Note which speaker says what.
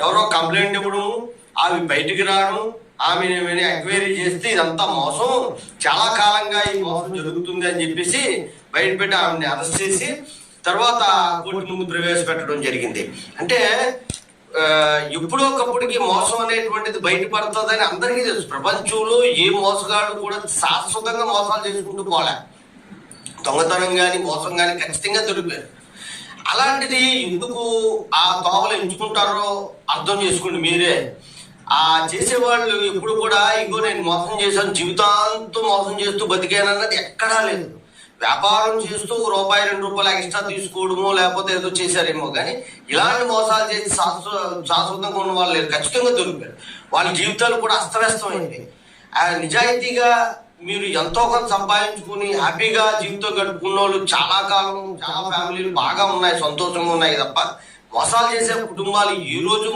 Speaker 1: ఎవరో కంప్లైంట్ ఇవ్వడం, ఆమె బయటికి రావడం, ఆమెను ఎంక్వైరీ చేస్తే ఇదంతా మోసం, చాలా కాలంగా ఈ మోసం జరుగుతుంది అని చెప్పేసి బయటపెట్టి ఆమెని అరెస్ట్ చేసి తర్వాత కోర్టు ముందు ప్రవేశపెట్టడం జరిగింది. అంటే ఎప్పుడో ఒకప్పటికి మోసం అనేటువంటిది బయటపడుతుందని అందరికీ తెలుసు. ప్రపంచంలో ఏ మోసగాళ్ళు కూడా శాశ్వతంగా మోసాలు చేసుకుంటూ పోలే. దొంగతనం కానీ మోసం కానీ ఖచ్చితంగా దొరికారు. అలాంటిది ఎందుకు ఆ తోవలు ఎంచుకుంటారో అర్థం చేసుకోండి మీరే. ఆ చేసేవాళ్ళు ఎప్పుడు కూడా ఇంకో నేను మోసం చేశాను, జీవితాంతం మోసం చేస్తూ బతికానన్నది ఎక్కడా లేదు. వ్యాపారం చేస్తూ రూపాయి 2 రూపాయలు ఎక్స్ట్రా తీసుకోవడమో లేకపోతే ఏదో చేశారేమో, కానీ ఇలాంటి మోసాలు చేసి శాశ్వతంగా ఉన్న వాళ్ళు లేరు. ఖచ్చితంగా దొరికారు. వాళ్ళ జీవితాలు కూడా అస్తవ్యస్తమైంది. నిజాయితీగా మీరు ఎంతో కొంత సంపాదించుకుని హ్యాపీగా జీవితం గడుపుకున్న వాళ్ళు చాలా కాలం, చాలా ఫ్యామిలీలు బాగా ఉన్నాయి, సంతోషంగా ఉన్నాయి తప్ప మోసాలు చేసే కుటుంబాలు ఈ రోజు